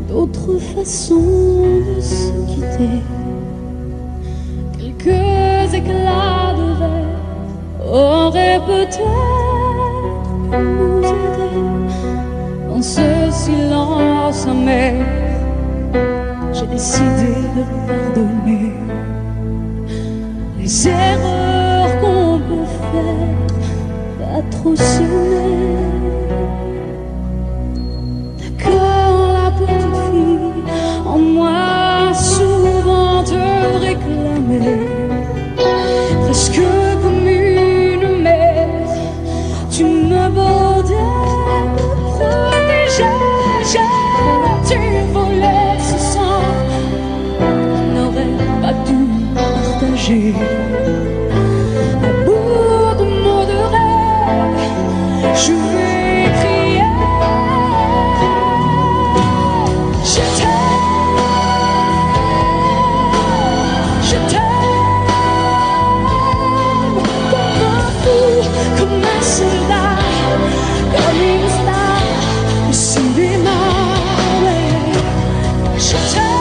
d'autres façons de se quitter. Quelques éclats de verre auraient peut-être pu nous aider. Dans ce silence amer, j'ai décidé de pardonner. Les erreurs qu'on peut faire, pas trop s'aimer. D'accord, la petite fille en moi souvent te réclamait, presque comme une mère, tu me bordais, me protégeais. Tu volais ce sang qu'on n'aurait pas dû partager. À bout de mots de rêve, je vais crier. Je t'aime, comme un fou, comme un soldat, comme une star au cinéma. Je t'aime.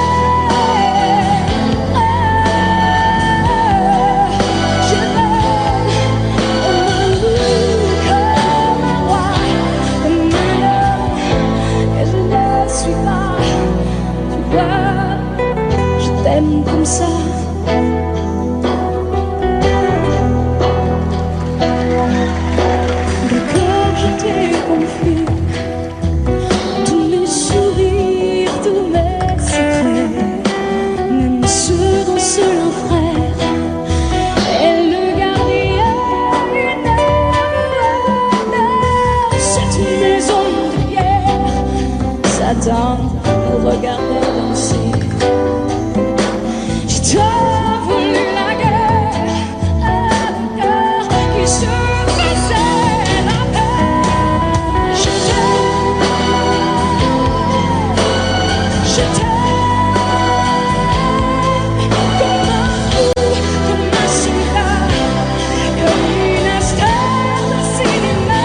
Comme ça, d'accord, je t'ai confié tous mes sourires, tous mes secrets, même ceux dont seul un frère est le gardien d'une cette maison de pierre. Satan nous regardait danser. T'as voulu la guerre, un cœur qui se faisait la paix. Je t'aime, comme un fou, comme un soldat, comme une star de cinéma.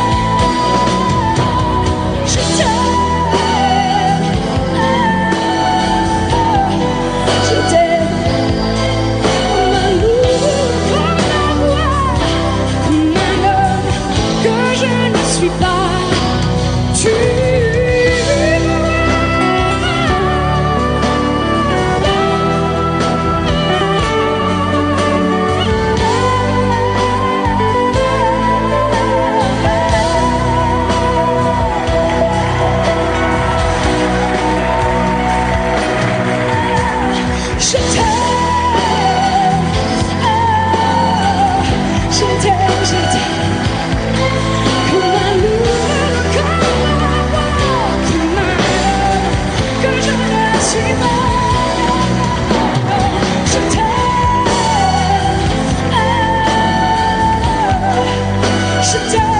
Je t'aime, je t'aime.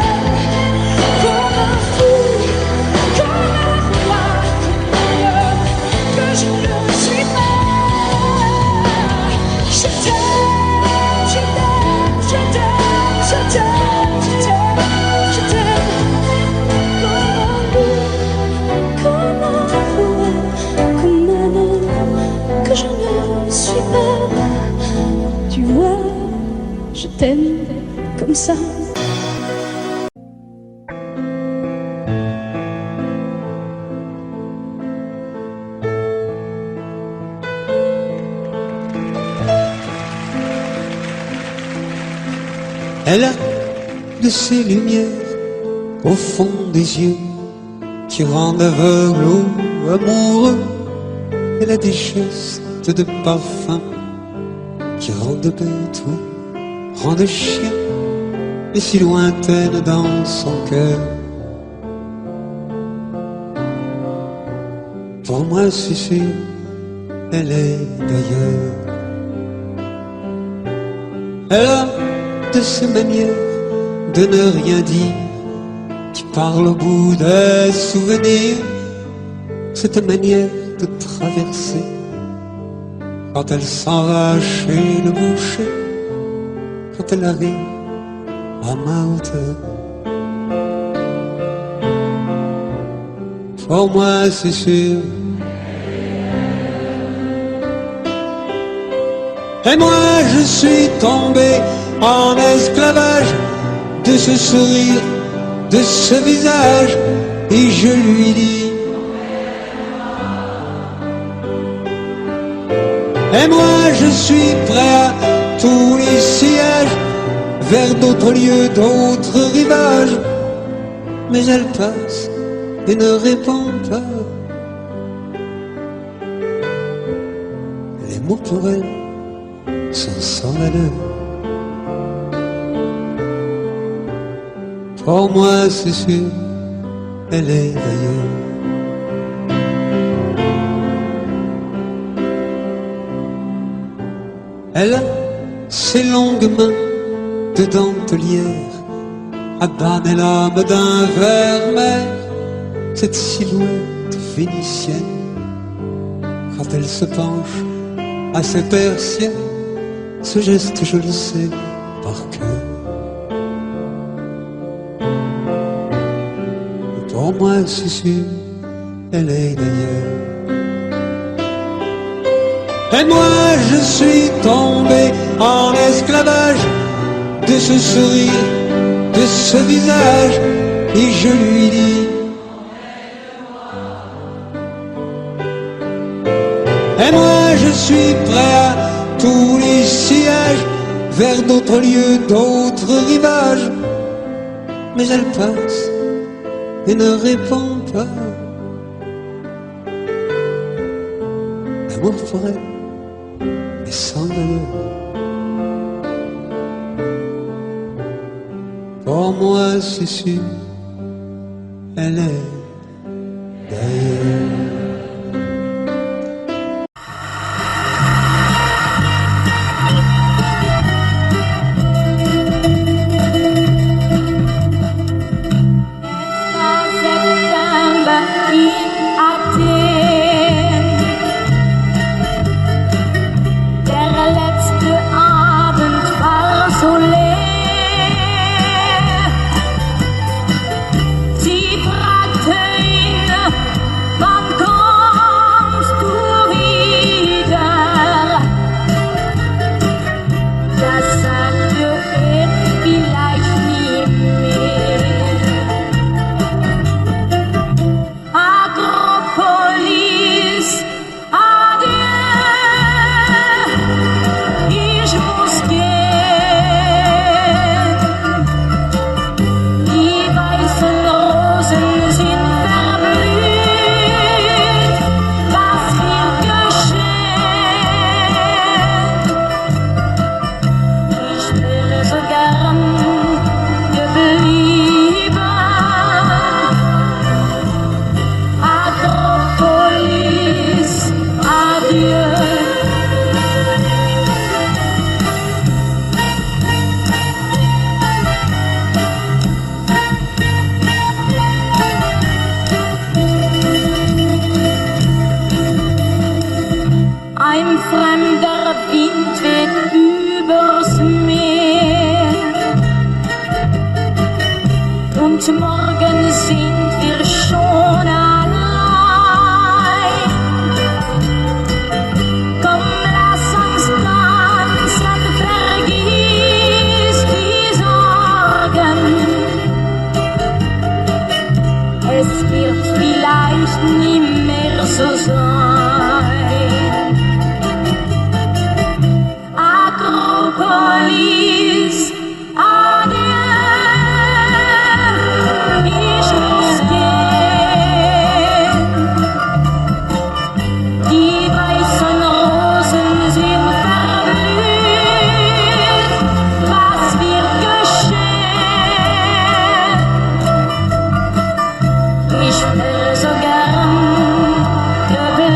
Tu vois, je t'aime comme ça. Elle a de ces lumières au fond des yeux qui rendent aveugle ou amoureux. Elle a des gestes de parfum qui rendent bête ou rendent chien, mais si lointaine dans son cœur. Pour moi c'est sûr, elle est d'ailleurs. Elle a de ces manières de ne rien dire, qui parle au bout des souvenirs, cette manière de traverser quand elle s'en va chez le boucher, quand elle arrive à ma hauteur. Pour moi c'est sûr, Et moi je suis tombé en esclavage de ce sourire, de ce visage, et je lui dis: et moi je suis prêt à tous les sièges, vers d'autres lieux, d'autres rivages. Mais elle passe et ne répond pas. Les mots pour elle sont sans valeur. Pour moi c'est sûr, elle est ailleurs. Elle a ses longues mains de dentelière à banner l'âme d'un vermeil. Cette silhouette vénitienne, quand elle se penche à ses persiennes, ce geste je le sais par cœur. Pour moi c'est sûr, elle est d'ailleurs. Et moi je suis tombé en esclavage de ce sourire, de ce visage, et je lui dis: et moi je suis prêt à tous les sièges, vers d'autres lieux, d'autres rivages. Mais elle passe et ne répond pas. L'amour pour elle est sans valeur. Pour moi c'est sûr, elle est d'ailleurs. Ein fremder Wind weht übers Meer und morgen sind wir schon allein. Komm, lass uns tanzen, vergiss die Sorgen. Es wird vielleicht nie mehr so sein. Akropolis, adieu, ich muss gehen. Die weißen Rosen sind verblüht, was wird geschehen? Ich wäre so gern geblieben.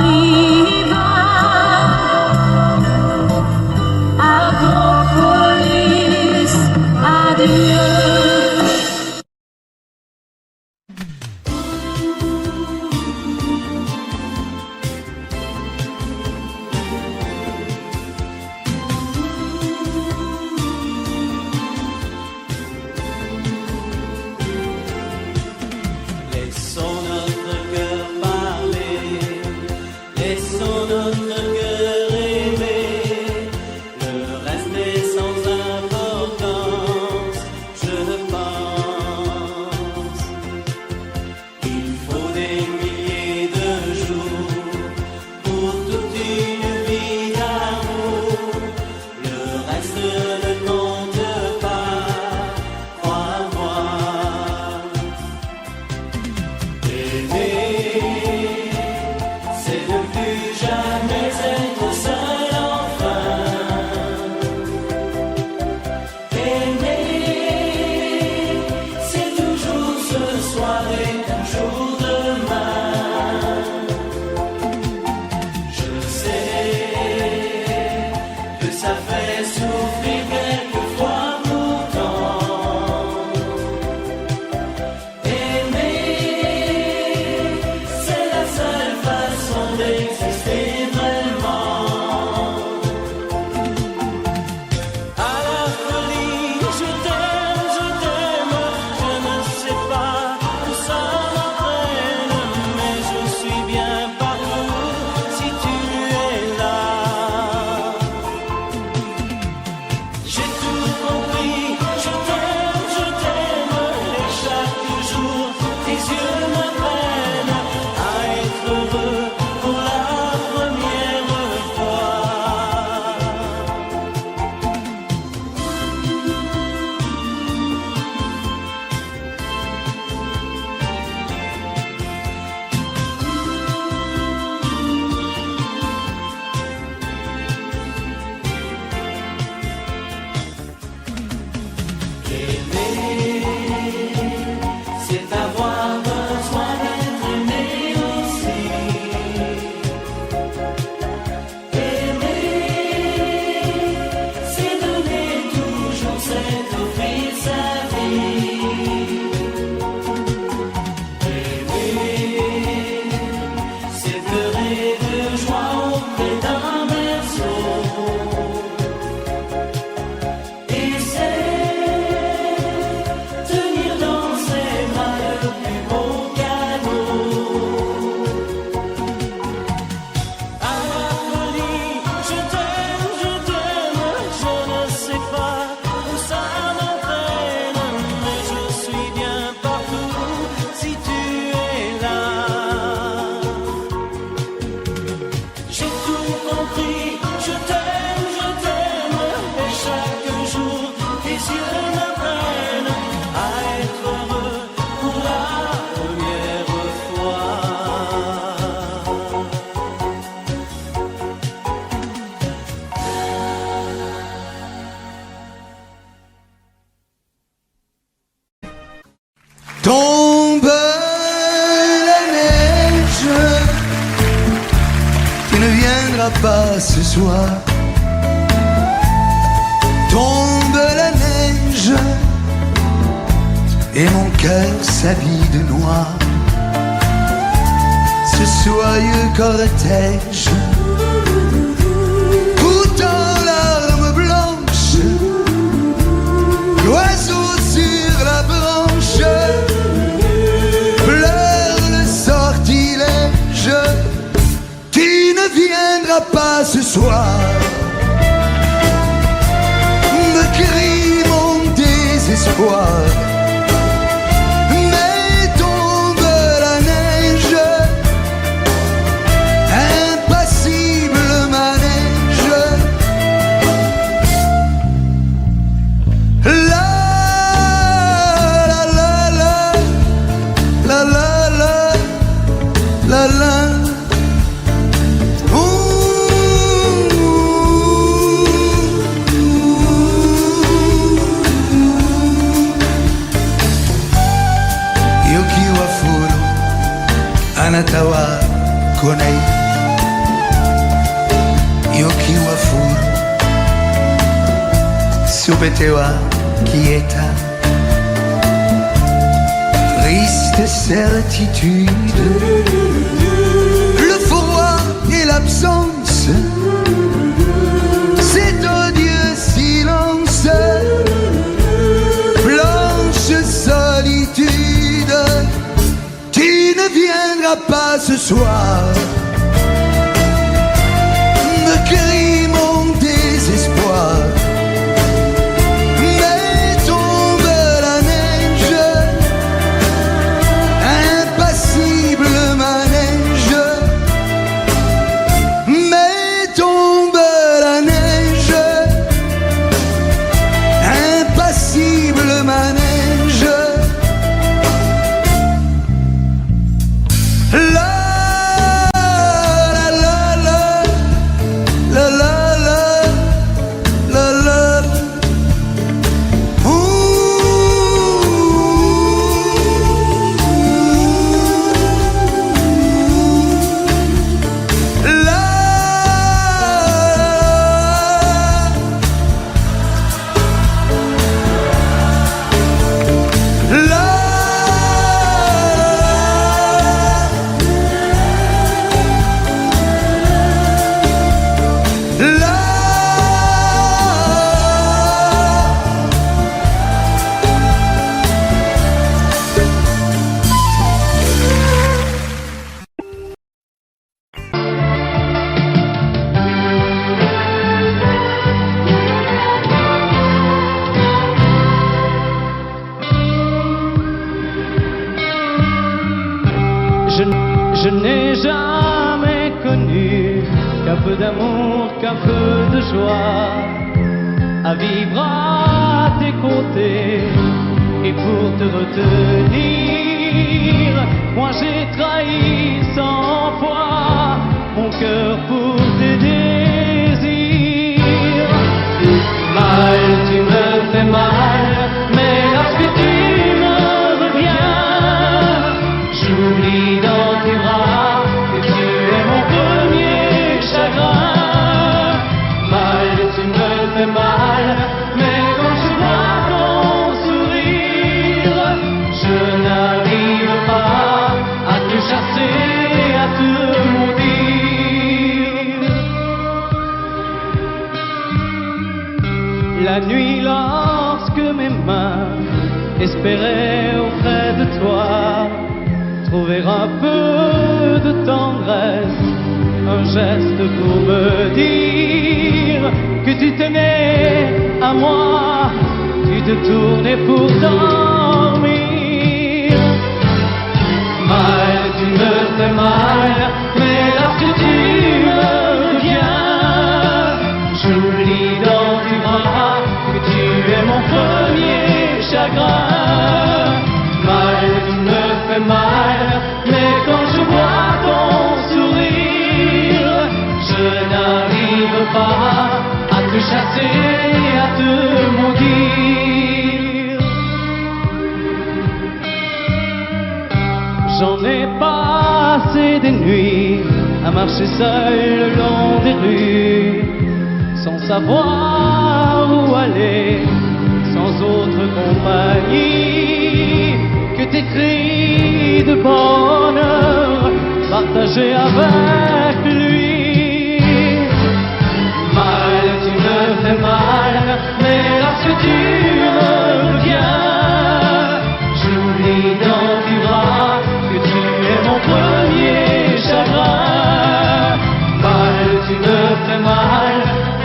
viendra pas ce soir. Tombe la neige et mon cœur s'habille de noir. Ce soyeux cortège tout en larmes blanches, l'oiseau sur la branche pleure le sortilège. Tu ne viendras pas ce soir, me crie mon désespoir. Mais tombe la neige, impassible manège. La la la la la la la la. Anatawa konai yoki wa furu subetewa quieta. Triste certitude, le froid et l'absence, cet odieux silence, blanche solitude. Tu ne viendras pas ce soir, me crie mon désespoir. Mais tombe la neige, impassible manège. Mais tombe la neige, impassible manège. La Je n'ai jamais connu qu'un peu d'amour, qu'un peu de joie, à vivre à tes côtés et pour te retenir. Moi j'ai trahi 100 fois mon cœur pour tes désirs. Mal, tu me fais mal, mais lorsque tu me reviens, j'oublie dans tes bras que tu es mon premier chagrin. Mal, tu me fais mal, mais quand je vois ton sourire, je n'arrive pas à te chasser, à te maudire. La nuit, lorsque mes mains espéraient auprès de toi trouver un peu de tendresse, un geste pour me dire que tu tenais à moi, tu te tournais pour dormir. Mal, tu me fais mal, mais lorsque tu me reviens, j'oublie dans tes bras que tu es mon premier chagrin. Mal, tu me fais mal, mais quand je vois ton sourire, je n'arrive pas à te chasser, à te maudire. J'en ai passé des nuits à marcher seul le long des rues, sans savoir où aller, sans autre compagnie que tes cris de bonheur partagés avec lui. Mal, tu me fais mal, mais lorsque tu me reviens, j'oublie dans tes bras que tu es mon premier chagrin. Mal, tu me fais mal,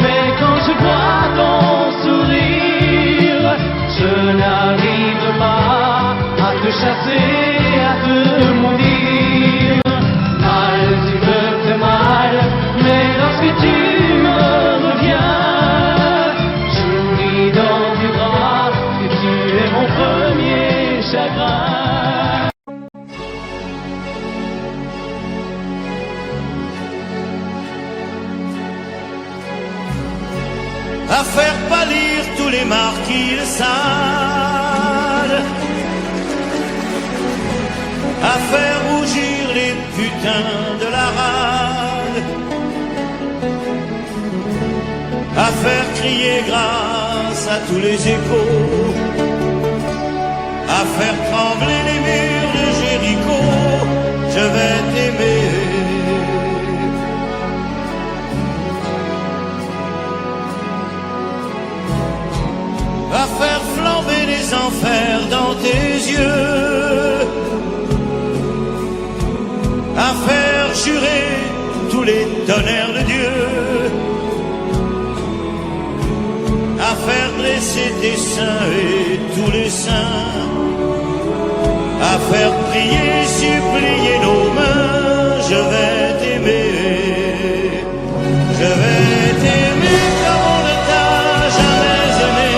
mais quand je vois ton sourire, je n'arrive pas à te chasser, à te maudire. Mal, tu me fais mal, mais lorsque tu me reviens, j'oublie dans tes bras que tu es mon premier chagrin. À faire pâlir tous les marquis de Sade, à faire rougir les putains de la rade, à faire crier grâce à tous les échos, à faire trembler les murs de Jéricho. Je vais t'aimer. À faire flamber les enfers dans tes yeux, à faire jurer tous les tonnerres de Dieu, à faire dresser tes seins et tous les saints, à faire prier, supplier nos mains. Je vais t'aimer, je vais t'aimer comme on ne t'a jamais aimé.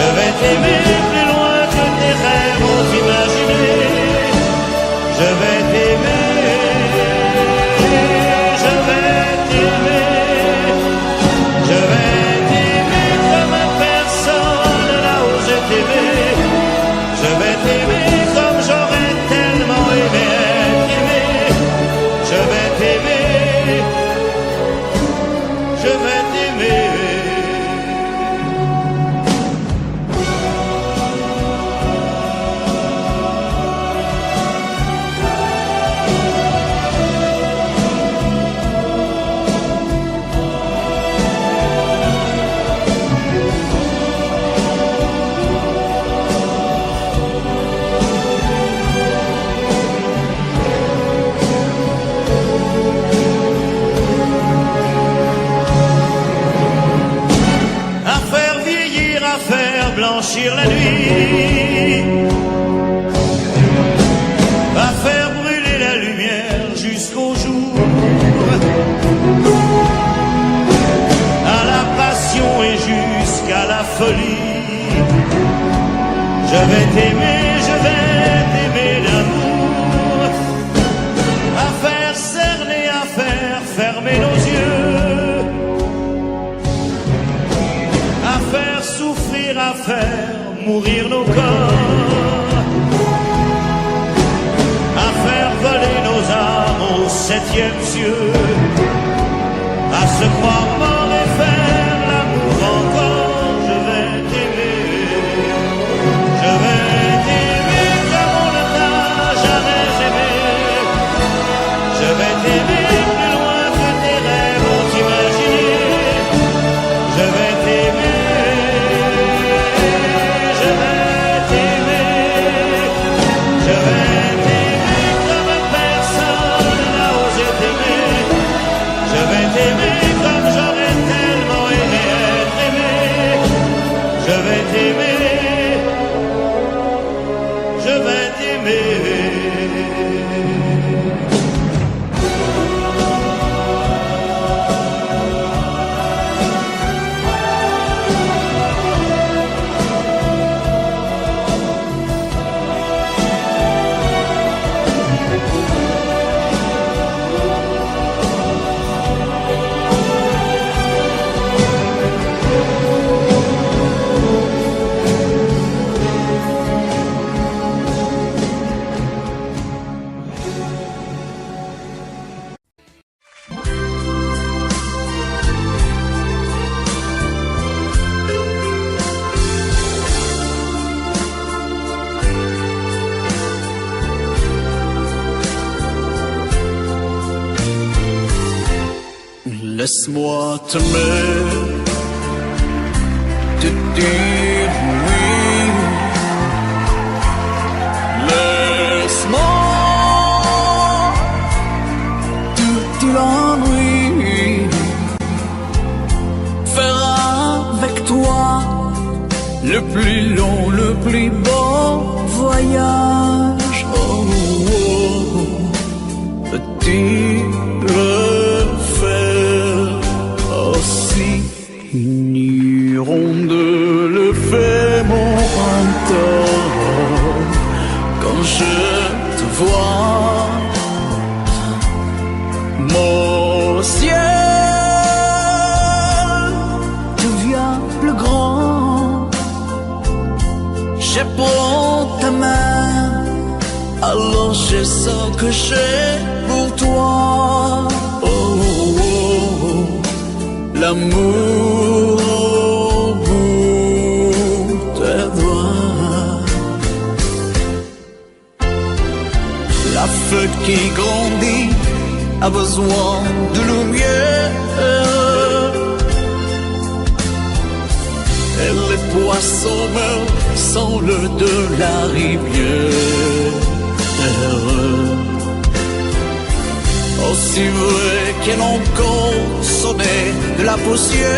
Je vais t'aimer plus loin que tes rêves ont imaginé. Je vais t'aimer, je vais t'aimer, je vais t'aimer comme personne n'a osé t'aimer. Je vais t'aimer comme j'aurais tellement aimé être aimé. Je vais t'aimer, je vais t'aimer. Blanchir la nuit, va faire brûler la lumière jusqu'au jour, à la passion et jusqu'à la folie. Je vais t'aimer, je vais t'aimer d'amour, à faire cerner, à faire fermer nos yeux, à faire souffrir, à faire mourir nos corps, à faire voler nos âmes au 7e cieux, à se croire mort et faire l'amour encore. Je vais t'aimer, je vais t'aimer comme on ne t'a jamais aimé. Je vais t'aimer plus loin que tes rêves ont imaginé. Je vais t'aimer, je vais t'aimer comme personne n'a osé t'aimer. Je vais t'aimer comme j'aurais Laisse-moi t'aimer, te dire oui. Laisse-moi tout l'ennui, faire avec toi le plus long, le plus beau voyage. Oh, oh, petit refaire aussi une hirondelle le fait mon printemps. Quand je te vois, mon ciel devient plus grand. Je prends ta main, alors je sens que j'ai pour toi. Oh, oh, oh, l'amour au bout des doigts. La feuille qui grandit a besoin de lumière. Et les poissons meurent sans l'eau de la rivière. Aussi vrai qu'elle encore sonnait de la poussière.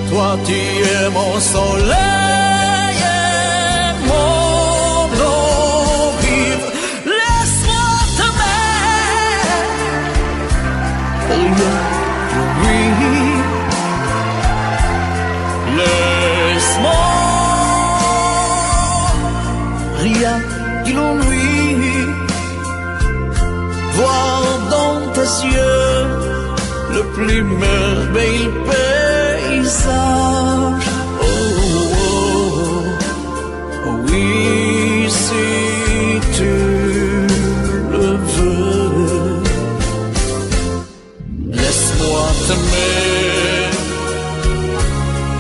Toi tu es mon soleil et mon eau vive. Laisse-moi t'aimer, oui. Laisse-moi rien que l'ennui, voir dans tes yeux le plus merveilleux paysage. Oh, oh, oh, oui, si tu le veux. Laisse-moi t'aimer,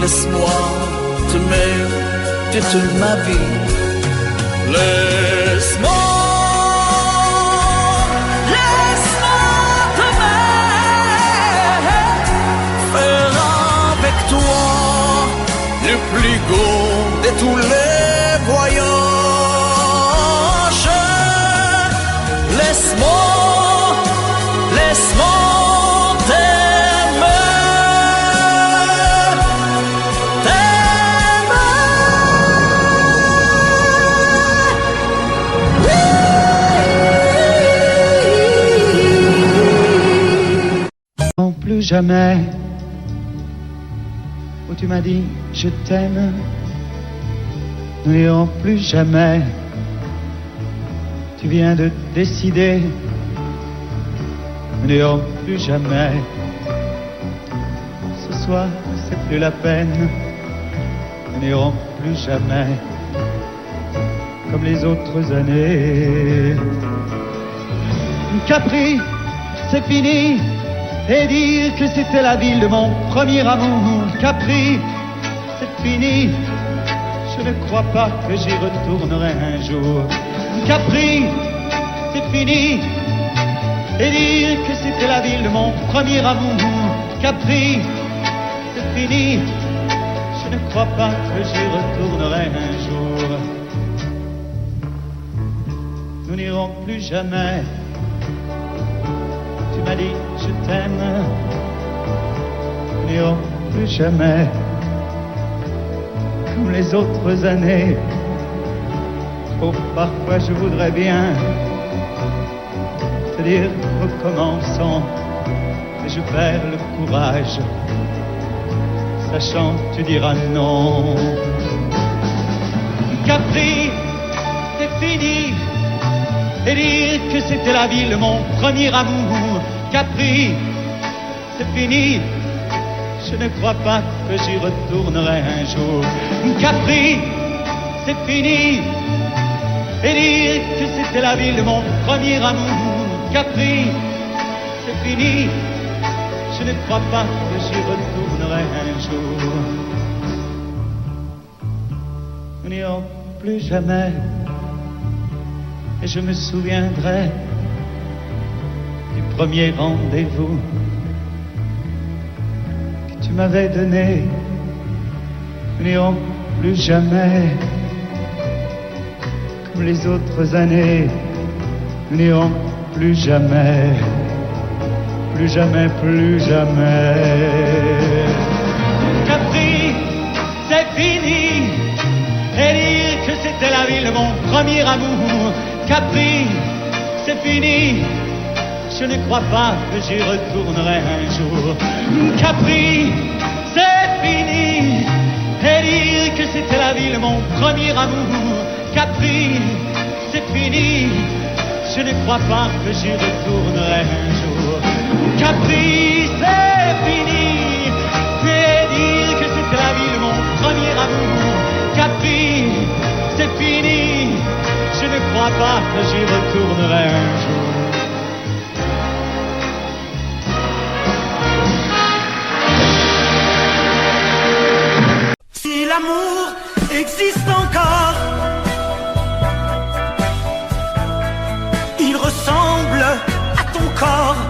laisse-moi t'aimer toute ma vie. Laisse-moi t'aimer, faire avec toi le plus beau de tous les voyages. Laisse-moi plus jamais où tu m'as dit je t'aime, nous n'irons plus jamais. Tu viens de décider, nous n'irons plus jamais. Ce soir c'est plus la peine, nous n'irons plus jamais comme les autres années. Capri, c'est fini. Et dire que c'était la ville de mon premier amour. Capri, c'est fini. Je ne crois pas que j'y retournerai un jour. Capri, c'est fini. Et dire que c'était la ville de mon premier amour. Capri, c'est fini. Je ne crois pas que j'y retournerai un jour. Nous n'irons plus jamais. Tu m'as dit je t'aime, nous n'irons plus jamais comme les autres années. Oh, parfois je voudrais bien te dire recommençons, mais je perds le courage, sachant que tu diras non. Capri, c'est fini. Et dire que c'était la ville de mon premier amour. Capri, c'est fini. Je ne crois pas que j'y retournerai un jour. Capri, c'est fini. Et dire que c'était la ville de mon premier amour. Capri, c'est fini. Je ne crois pas que j'y retournerai un jour. Nous n'irons plus jamais. Et je me souviendrai premier rendez-vous que tu m'avais donné, nous n'irons plus jamais comme les autres années, nous n'irons plus jamais, plus jamais, plus jamais. Capri, c'est fini, et dire que c'était la ville, mon premier amour. Capri, c'est fini, je ne crois pas que j'y retournerai un jour. Capri, c'est fini, et dire que c'était la ville, mon premier amour. Capri, c'est fini, je ne crois pas que j'y retournerai un jour. Capri, c'est fini, et dire que c'était la ville, mon premier amour. Capri, c'est fini, je ne crois pas que j'y retournerai un jour. Si l'amour existe encore, il ressemble à ton corps.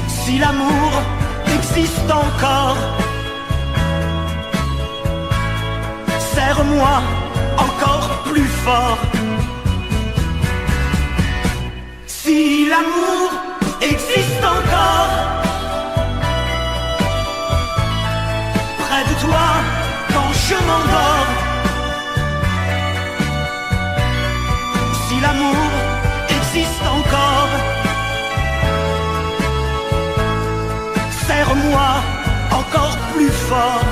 Si l'amour existe encore, serre-moi encore plus fort. Si l'amour existe encore, près de toi quand je m'endors. Si l'amour existe encore, serre-moi encore plus fort.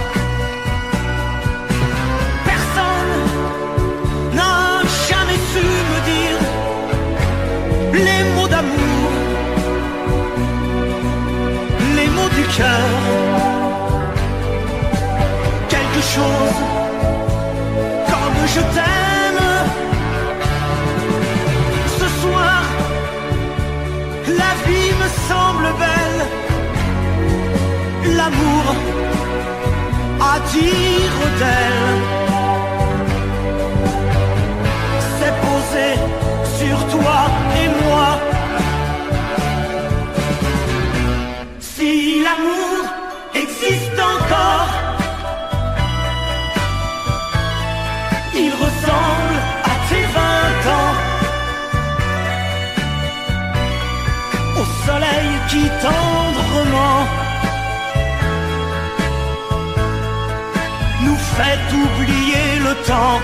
Personne n'a jamais su me dire les mots d'amour, les mots du cœur. Quelque chose comme je t'aime. Ce soir, la vie me semble belle. L'amour à dire d'elle s'est posé sur toi et moi. Si l'amour existe encore, il ressemble à tes 20 ans, au soleil qui tendrement nous fait oublier le temps.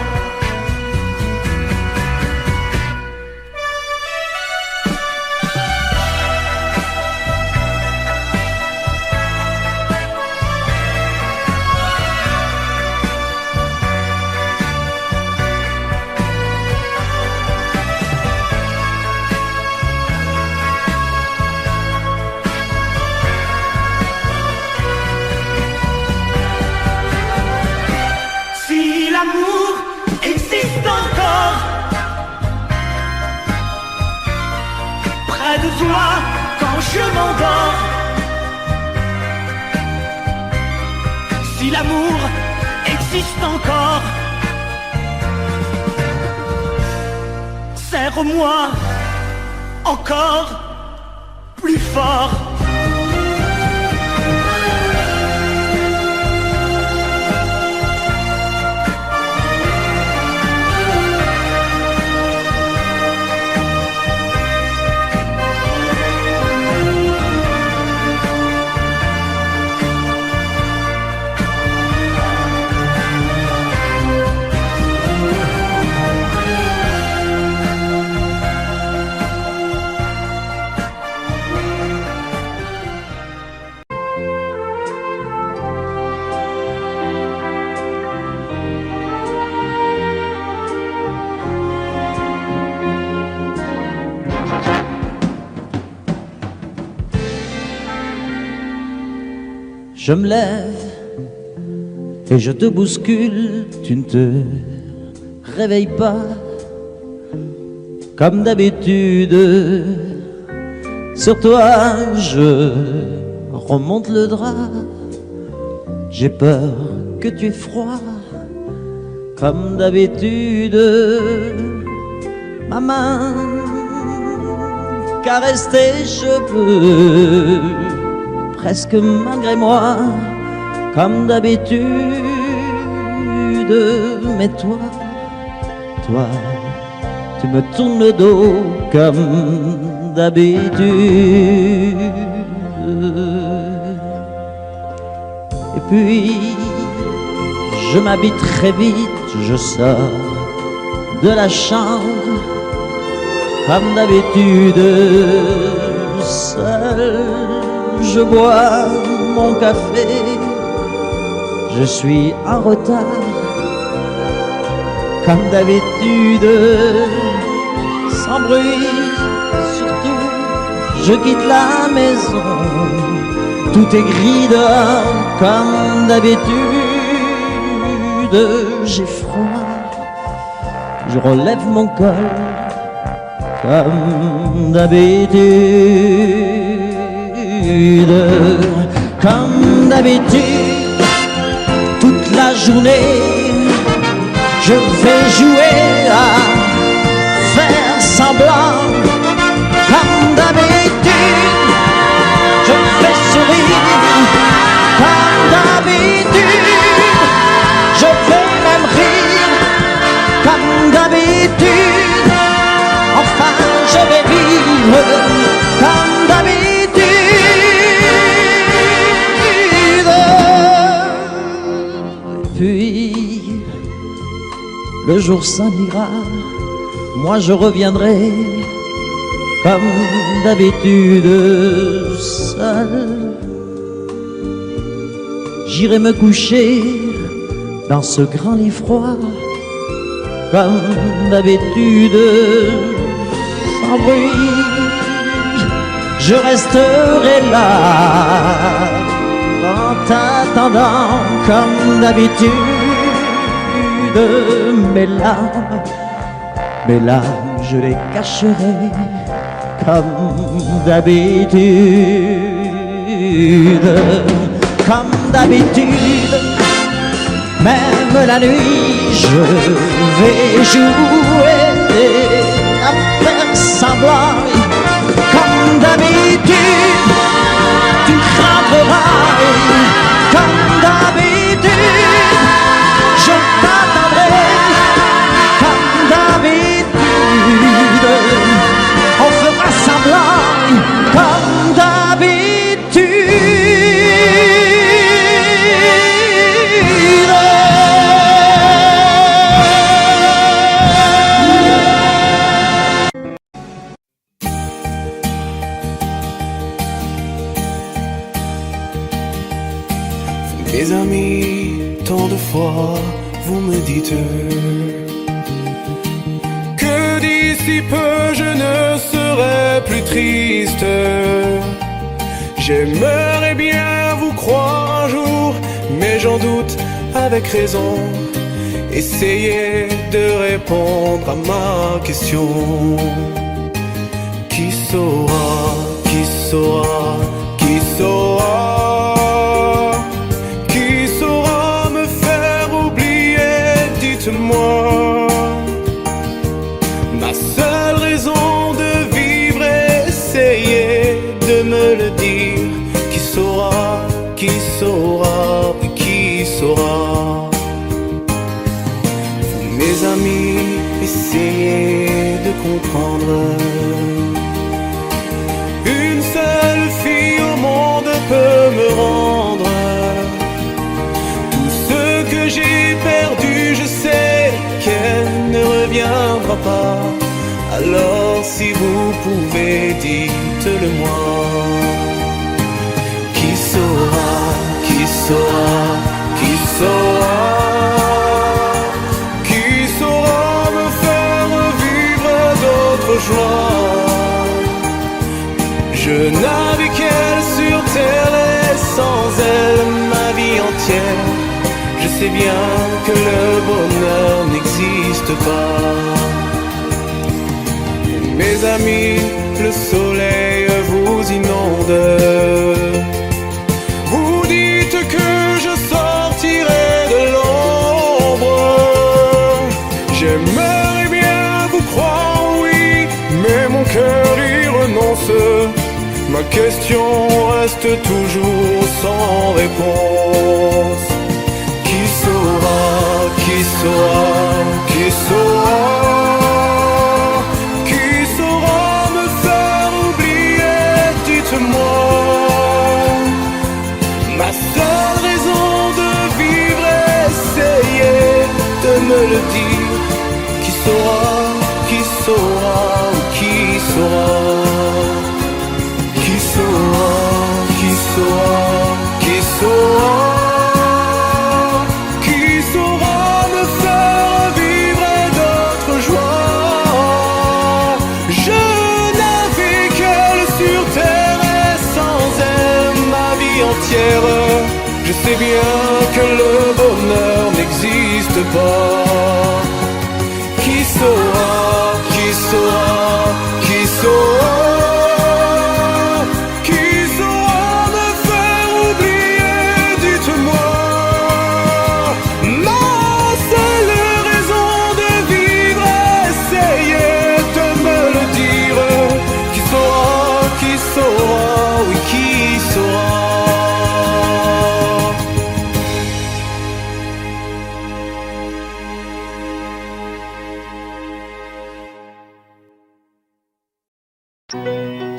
Si l'amour existe encore, près de toi quand je m'endors. Si l'amour existe encore, serre-moi encore plus fort. Je me lève et je te bouscule, tu ne te réveilles pas comme d'habitude. Sur toi je remonte le drap, j'ai peur que tu aies froid comme d'habitude. Ma main caresse tes cheveux, presque malgré moi, comme d'habitude. Mais toi, tu me tournes le dos comme d'habitude. Et puis, je m'habille très vite, je sors de la chambre comme d'habitude. Seul, je bois mon café, je suis en retard comme d'habitude. Sans bruit, surtout, je quitte la maison. Tout est gris dehors comme d'habitude. J'ai froid, je relève mon col comme d'habitude. Comme d'habitude, toute la journée, je vais jouer à faire semblant. Comme d'habitude, je fais sourire. Comme d'habitude, je vais même rire. Comme d'habitude, enfin je vais vivre. Comme d'habitude. Puis le jour s'en ira, moi je reviendrai comme d'habitude seul. J'irai me coucher dans ce grand lit froid comme d'habitude, sans bruit. Je resterai là en t'attendant comme d'habitude. Mes larmes, je les cacherai comme d'habitude. Comme d'habitude, même la nuit, je vais jouer à faire semblant. Comme d'habitude, tu craindras. Comme d'habitude, je t'attendrai. Comme d'habitude, on fera semblant. Comme d'habitude. Mes amis, tant de fois vous me dites que d'ici peu je ne serai plus triste. J'aimerais bien vous croire un jour, mais j'en doute avec raison. Essayez de répondre à ma question. Qui saura, qui saura, qui saura? Moi, ma seule raison de vivre, essayez de me le dire. Qui saura, qui saura, qui saura? Vous, mes amis, essayez de comprendre. Une seule fille au monde peut me rendre tout ce que j'ai perdu. Je sais qu'elle ne reviendra pas. Alors si vous pouvez, dites-le moi. Qui saura, qui saura, qui saura? Qui saura me faire vivre d'autres joies? Je n'avais qu'elle sur terre et sans elle ma vie entière. Je sais bien que le bonheur n'existe pas. Mes amis, le soleil vous inonde. Vous dites que je sortirai de l'ombre. J'aimerais bien vous croire, oui, mais mon cœur y renonce Ma question reste toujours sans réponse. Qui saura, qui saura, qui saura, qui saura me faire oublier, dites-moi. Ma seule raison de vivre, essayez de me le dire. Qui saura, qui saura, qui saura, qui saura, qui saura, qui saura, qui saura me faire vivre d'autres joies. Je n'avais qu'elle sur terre et sans elle ma vie entière. Je sais bien que le bonheur n'existe pas. Qui saura, qui saura, qui saura, qui saura me faire oublier, dites-moi. Ma seule raison de vivre, essayez de me le dire. Qui saura, oui, qui saura.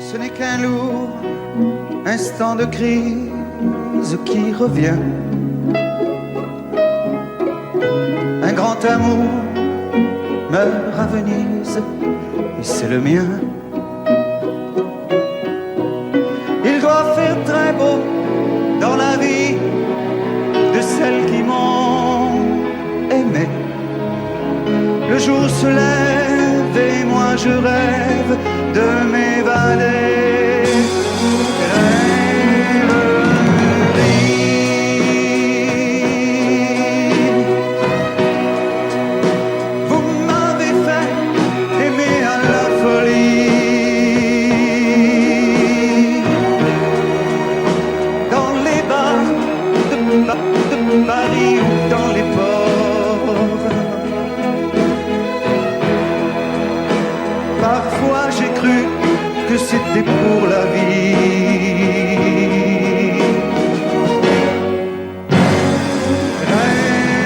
Ce n'est qu'un lourd instant de crise qui revient. Un grand amour meurt à Venise et c'est le mien. Il doit faire très beau dans la vie de celles qui m'ont aimé. Le jour se lève et moi je rêve de m'évader. Vous m'avez fait aimer à la folie. Dans les bars de Paris ou dans les ports. Parfois j'ai cru que c'était pour la vie. Rêverie.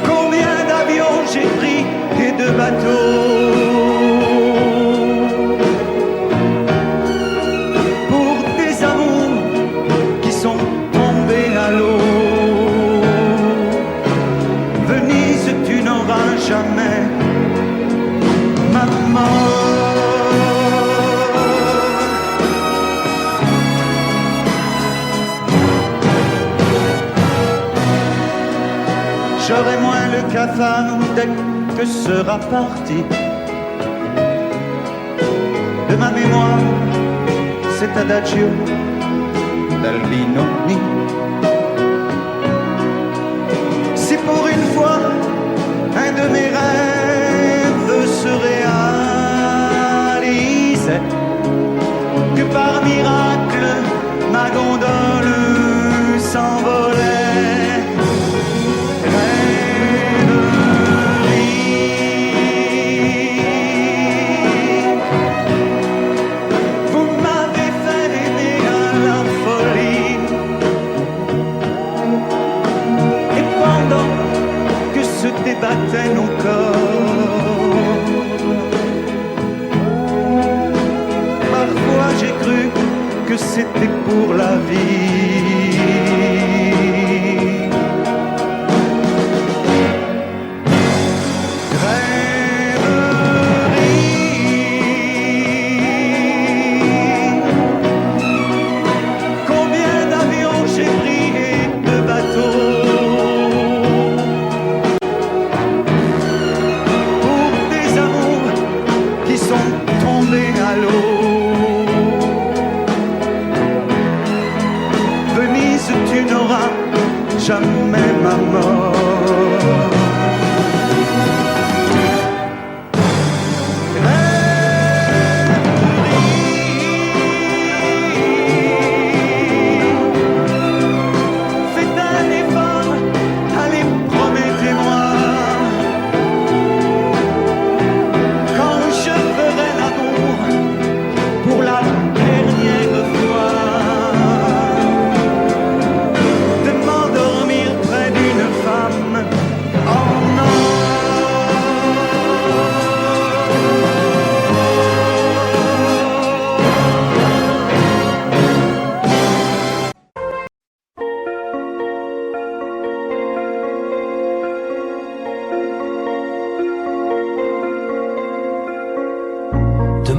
Combien d'avions j'ai pris et de bateaux pour des amours qui sont tombés à l'eau. Jamais maman. J'aurai moins le cafard dès que sera parti de ma mémoire cet adagio d'Albinoni. Si pour une fois un de mes rêves se réalisait, que par miracle ma gondole s'envolait. Rêverie. Vous m'avez fait aimer à la folie. Et pendant que se débattaient nos corps, parfois j'ai cru que c'était pour la vie. Rêverie. Combien d'avions j'ai pris et de bateaux tombés à l'eau. Venise, tu n'auras jamais ma mort. Faites un effort, allez, promettez-moi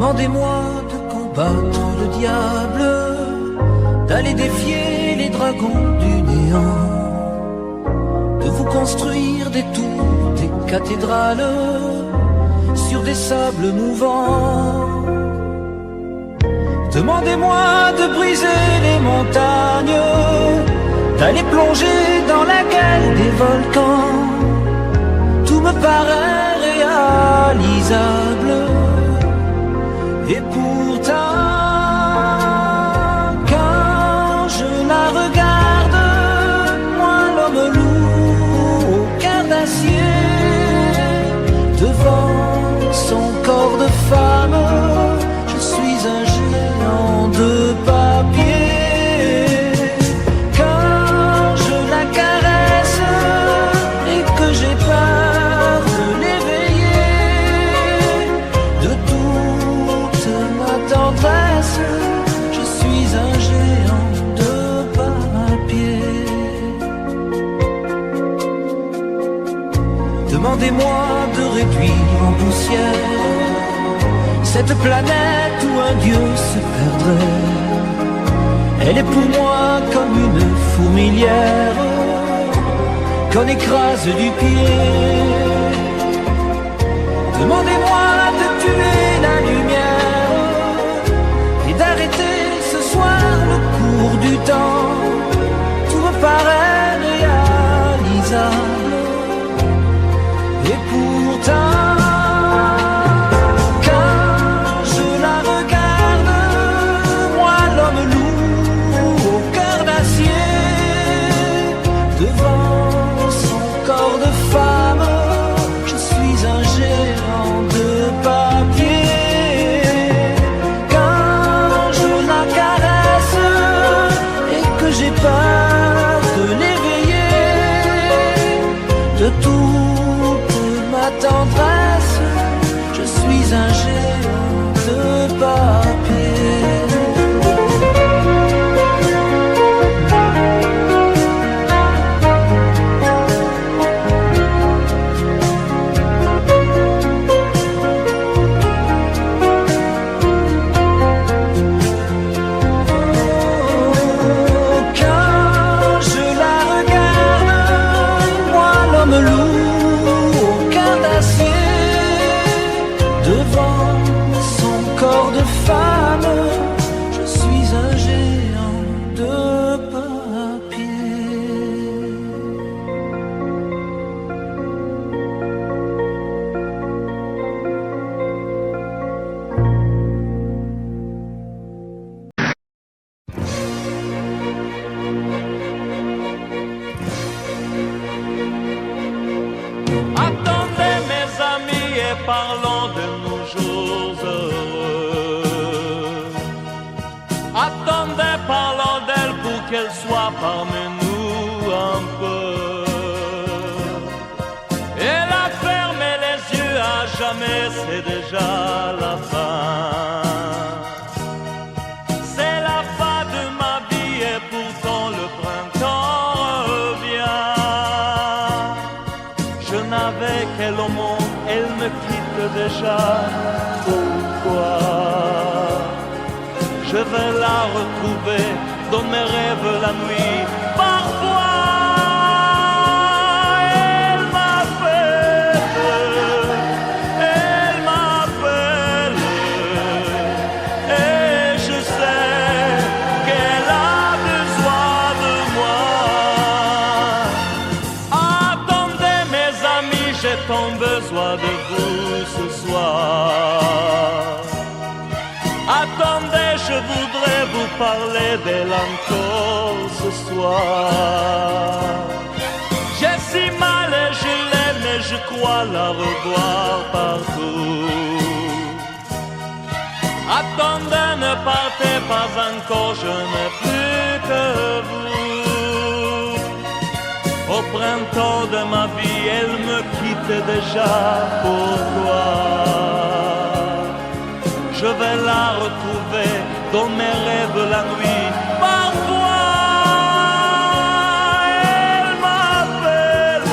Demandez-moi de combattre le diable, d'aller défier les dragons du néant, de vous construire des tours, des cathédrales sur des sables mouvants. Demandez-moi de briser les montagnes, d'aller plonger dans la gueule des volcans. Tout me paraît réalisable. Et pourtant, quand je la regarde, moi l'homme loup au cœur d'acier, devant son corps de femme, je suis un géant de papier. Quand je la caresse et que j'ai peur de l'éveiller, de toute ma tendresse, je suis un géant de papier. Demandez-moi de réduire en poussière cette planète où un dieu se perdrait. Elle est pour moi comme une fourmilière qu'on écrase du pied. Demandez-moi de tuer la lumière et d'arrêter ce soir le cours du temps. Tout me paraît réalisable. Et pourtant, quand je la regarde, moi l'homme loup au cœur d'acier, devant son corps de femme, je suis un géant de papier. Quand je la caresse et que j'ai peur de l'éveiller, de toute ma tendresse, je suis un géant de papier. Attendez mes amis et parlons de nos jours heureux. Attendez, parlons d'elle pour qu'elle soit parmi nous un peu. Elle a fermé les yeux à jamais, c'est déjà la fin. C'est la fin de ma vie et pourtant le printemps revient. Je n'avais qu'elle au monde, elle me quitte déjà. Pourquoi? Je vais la retrouver dans mes rêves la nuit. Parfois, elle m'appelle, et je sais qu'elle a besoin de moi. Attendez mes amis, j'ai tant besoin de vous ce soir. Attendez, je voudrais vous parler d'elle encore ce soir. J'ai si mal et je l'aime et je crois la revoir partout. Attendez, ne partez pas encore, je n'ai plus que vous. Au printemps de ma vie, elle me quitte déjà. Pourquoi? Je vais la retrouver dans mes rêves la nuit. Parfois, elle m'appelle,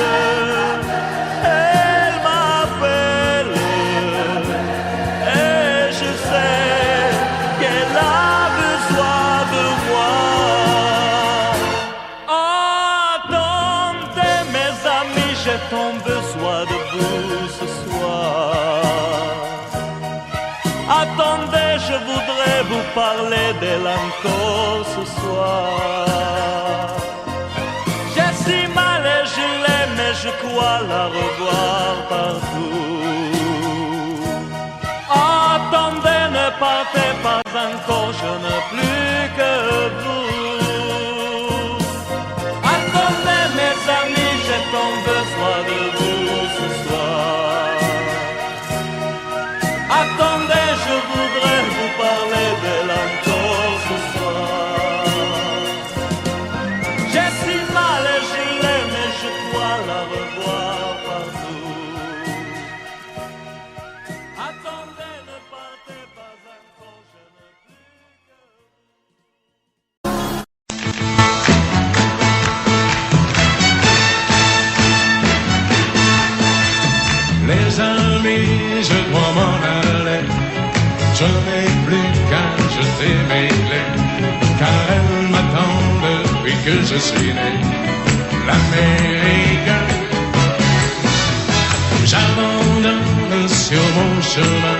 et je sais parler d'elle encore ce soir. J'ai si mal et je l'aime et je crois la revoir partout. Attendez, ne partez pas encore, je n'ai plus que vous. Attendez mes amis, j'ai tant besoin de vous ce soir. Attendez, je voudrais vous parler d'elle encore ce soir. J'ai si mal et je l'aime et je crois la revoir partout. Attendez, ne partez pas encore, je n'ai plus que Les amis, je dois m'en aller. Je n'ai plus qu'à jeter mes clés, car elles m'attendent depuis que je suis né. L'Amérique, j'abandonne sur mon chemin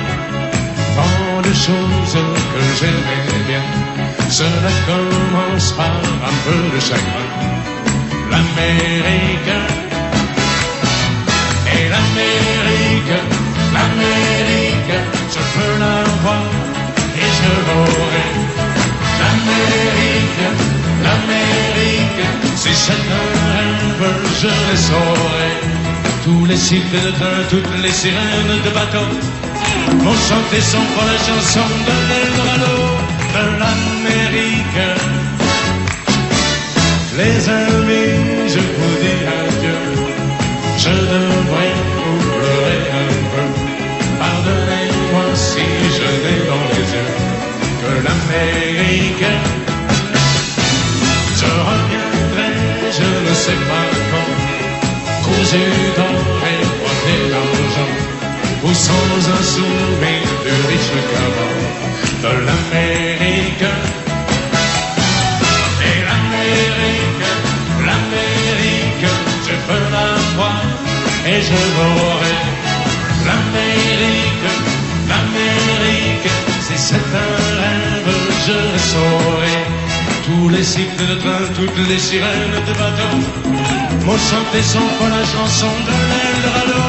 tant de choses que j'aimais bien. Cela commence par un peu de chagrin. L'Amérique, et l'Amérique, l'Amérique, je peux la voir et je l'aurai. L'Amérique, l'Amérique, si c'est un rêve, je le saurai. Tous les cycles de train, toutes les sirènes de bateau vont chanter son pour la chanson de l'Eldorado de l'Amérique. Les amis, je vous dis adieu. Je devrais vous pleurer un peu. Pardonnez-moi si je n'ai dans les yeux que l'Amérique. Je reviendrai, je ne sais pas quand, cousu d'or et coiffé d'argent, ou sans un souvenir du riche caban de l'Amérique. Et l'Amérique, l'Amérique, je peux la voir et je l'aurai. L'Amérique, l'Amérique, si c'est un rêve, je le saurai. Tous les cycles de train, toutes les sirènes de bateau m'ont chanté son fois la chanson de l'Eldorado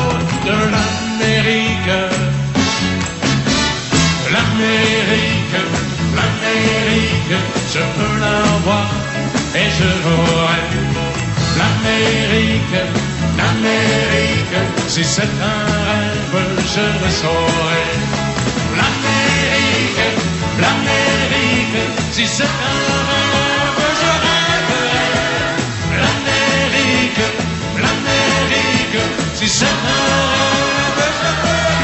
de l'Amérique. L'Amérique, l'Amérique, je peux la voir et je l'aurai. L'Amérique, l'Amérique, si c'est un rêve, je le saurai. L'Amérique, l'Amérique, si c'est un rêve, je rêverai. L'Amérique, l'Amérique, si c'est un rêve, je rêverai.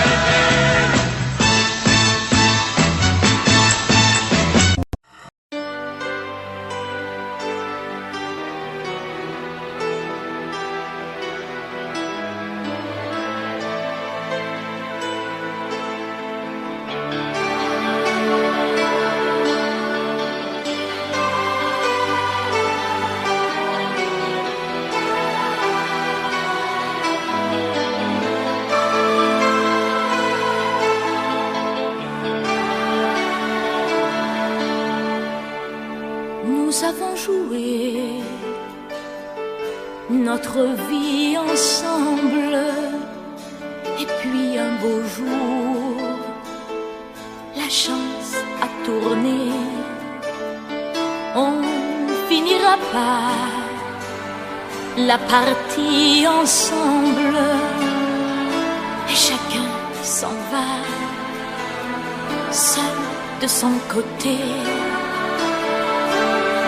Nous avons joué notre vie ensemble, et puis un beau jour, la chance a tourné. On finira par la partie ensemble, et chacun s'en va, seul de son côté.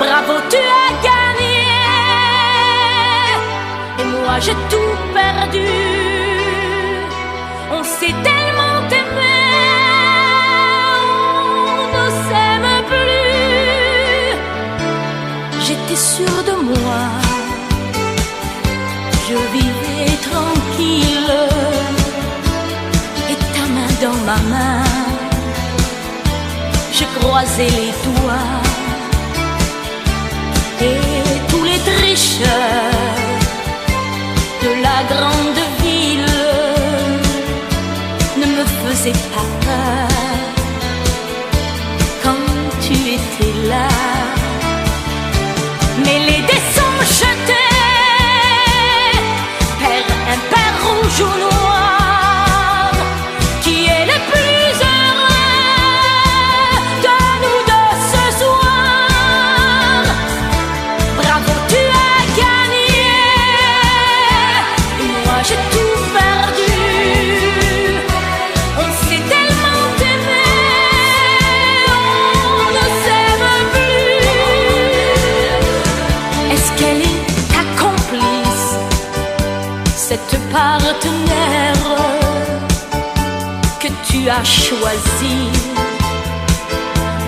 Bravo, tu as gagné, et moi j'ai tout perdu. On s'est tellement aimé, on ne s'aime plus. J'étais sûre de moi, je vivais tranquille, et ta main dans ma main, je croisais les doigts. Et tous les tricheurs de la grande ville ne me faisaient pas peur quand tu cette partenaire que tu as choisi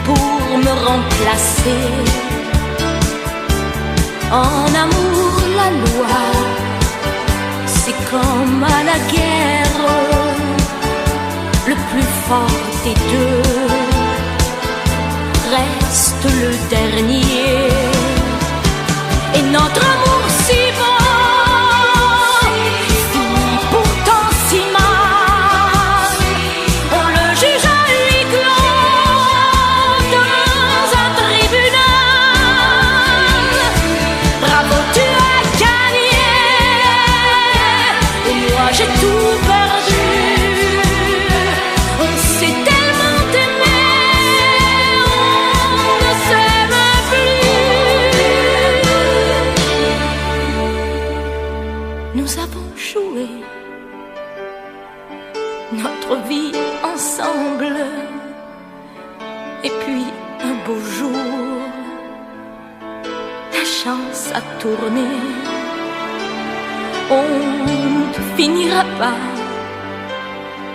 pour me remplacer. En amour, la loi, c'est comme à la guerre, le plus fort des deux reste le dernier. Et notre amour si beau finit pourtant si mal. On le juge à huis clos dans un tribunal. Bravo, tu as gagné et moi j'ai tout perdu. On s'est tellement aimé, on ne s'aime plus. Nous avons joué notre vie ensemble. Et puis un beau jour, la chance a tourné. On ne finira pas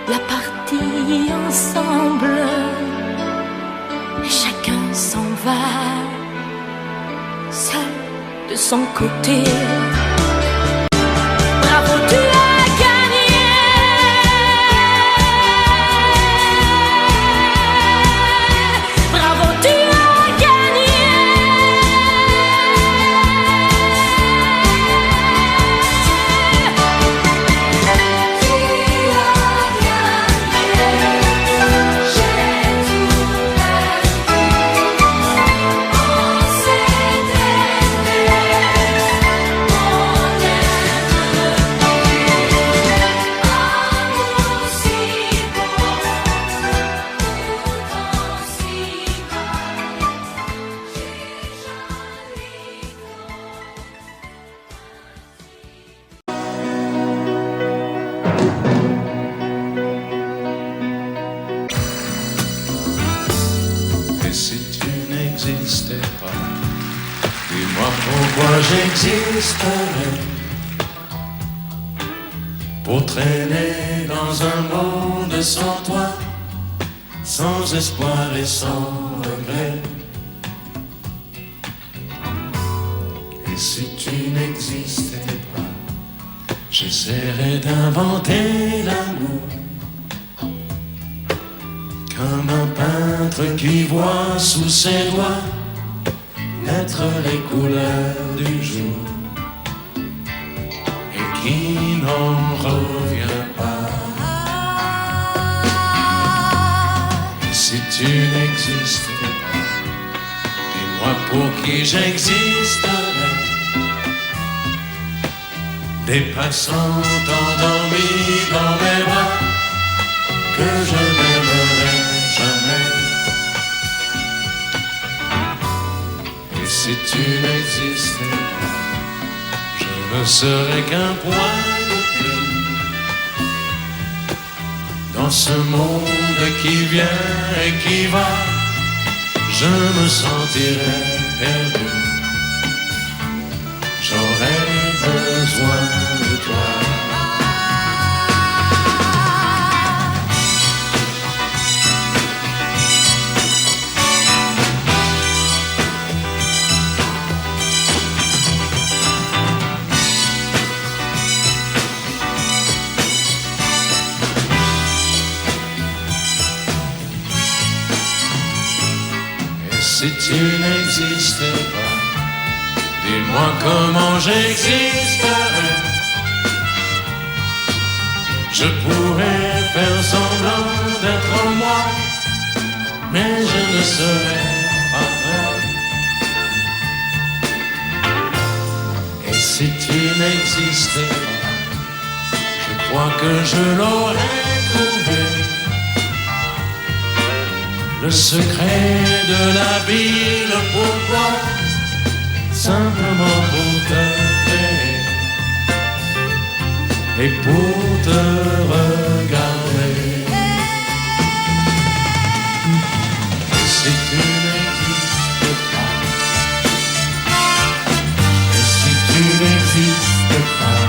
la partie ensemble. Et chacun s'en va, seul de son côté. Bravo, tu as gagné. Bravo, tu as gagné. Et si tu n'existais pas, dis-moi pourquoi j'existerais. Pour traîner dans un monde sans toi, sans espoir et sans regret. Et si tu n'existais pas, j'essaierais d'inventer l'amour. Comme un peintre qui voit sous ses doigts naître les couleurs du jour et qui n'en revient pas. Et si tu n'existais pas, dis-moi pour qui j'existerais. Des passants endormis dans mes bras que je n'aimerais jamais. Et si tu n'existais pas, je ne serais qu'un point de plus dans ce monde qui vient et qui va. Je me sentirais perdu. J'aurais besoin de toi. Si tu n'existais pas, dis-moi comment j'existerais. Je pourrais faire semblant d'être moi, mais je ne serais pas vrai. Et si tu n'existais pas, je crois que je l'aurais trouvé. Le secret de la vie, le pourquoi, simplement pour te créer et pour te regarder. Et si tu n'existes pas, et si tu n'existes pas,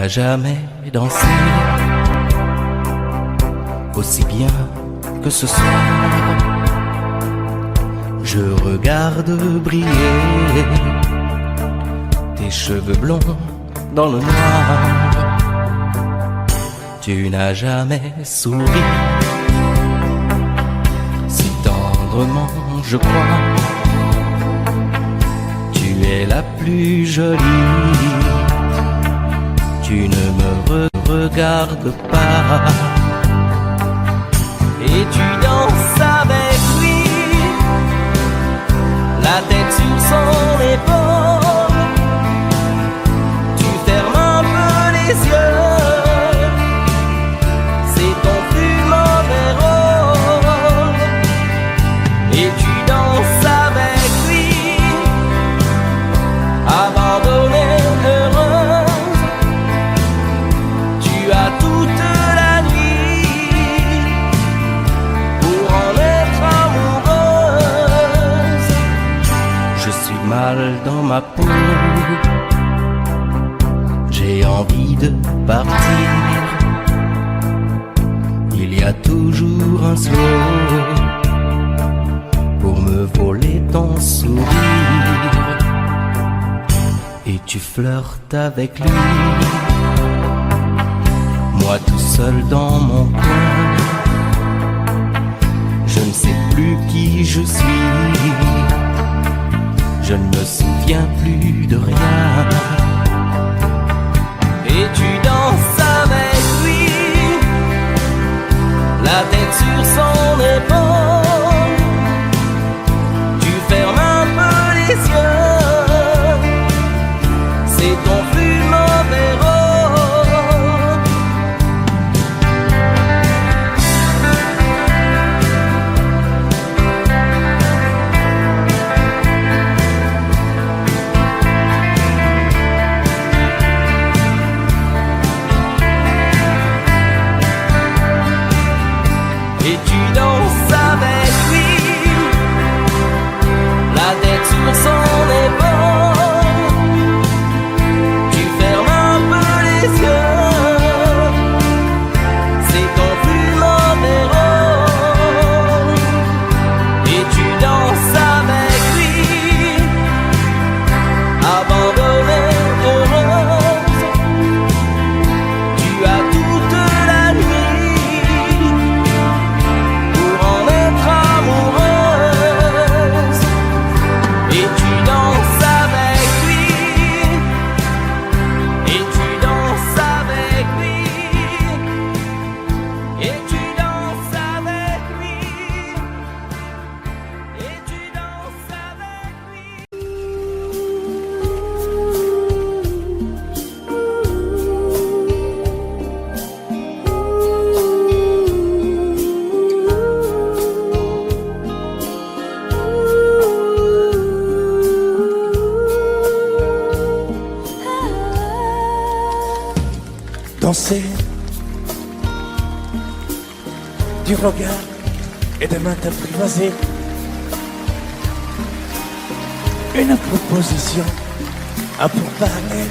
n'as jamais dansé aussi bien que ce soir. Je regarde briller tes cheveux blonds dans le noir. Tu n'as jamais souri si tendrement, je crois. Tu es la plus jolie. Tu ne me regardes pas. Et tu danses avec lui, la tête sur son épaule. Tu fermes un peu les yeux, c'est ton plus mauvais rôle. Et tu danses avec lui, abandonnée, heureuse. Tu as toute la nuit pour en être amoureuse. Je suis mal dans ma peau, j'ai envie de partir. Il y a toujours un slow pour me voler ton sourire. Et tu flirtes avec lui, moi tout seul dans mon coin. Je ne sais plus qui je suis, je ne me souviens plus de rien. Et tu danses avec lui, la tête sur son épaule. Tu fermes un peu les yeux, c'est ton plus mauvais rôle. Et tu danses avec lui, la tête sur son épaule. Tu fermes un peu les yeux, c'est ton plus mauvais rôle. Et tu danses avec lui, abandonnée, heureuse. Tu as toute la nuit pour en être amoureuse. Et tu danses avec lui, et tu danses avec lui, et tu danses avec lui, et tu danses avec lui. Danser du regard et des mains apprivoisées. Une proposition à pourparler.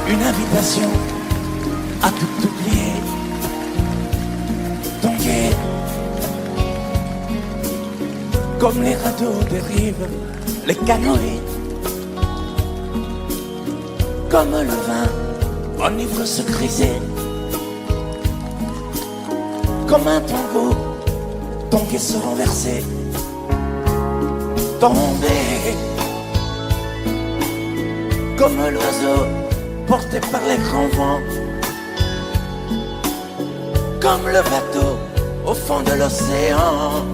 Une invitation à tout oublier. Tanguer comme les radeaux des rives, les canoës. Comme le vin enivre se griser. Comme un tango, tanguer se renverser. Tomber comme l'oiseau porté par les grands vents. Comme le bateau au fond de l'océan.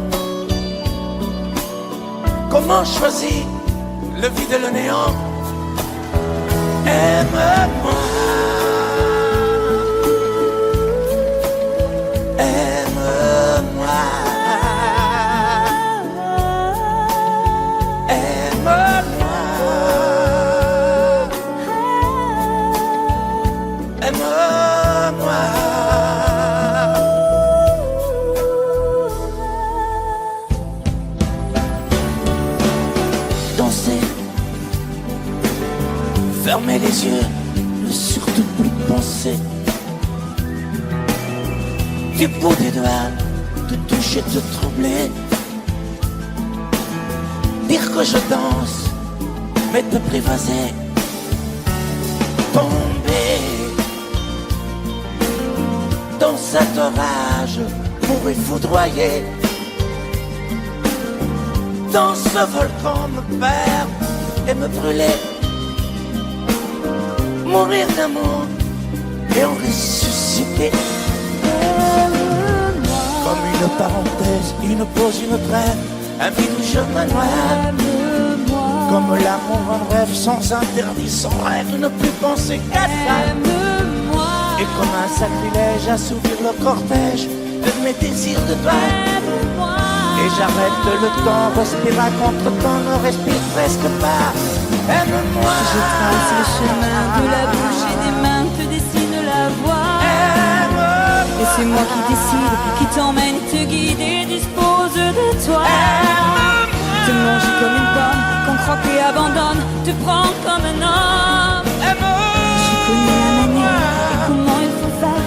Comment choisir le vide et le néant? Aime-moi, aime-moi, aime-moi, aime-moi. Danser, fermer les yeux plus penser. Du bout des doigts, te toucher, te troubler. Dire que je danse, mais te prévaser. Tomber dans cet orage, mourir foudroyé. Dans ce volcan me perdre et me brûler. Mourir d'amour et en ressusciter. Comme une parenthèse, une pause, une trêve, un vide où je me noie. Comme l'amour en rêve, sans interdit, sans règle, ne plus penser qu'à ça. Et comme un sacrilège, assouvir le cortège de mes désirs de toi. Et j'arrête le temps, respire à contre-temps, ne respire presque pas. Aime-moi. Je trace le chemin de la bouche et des mains te dessine la voie. Et c'est moi qui décide, qui t'emmène, te guide et dispose de toi. Te manger comme une pomme, qu'on croque et abandonne, te prends comme un homme. J'ai connu la manière et comment il faut faire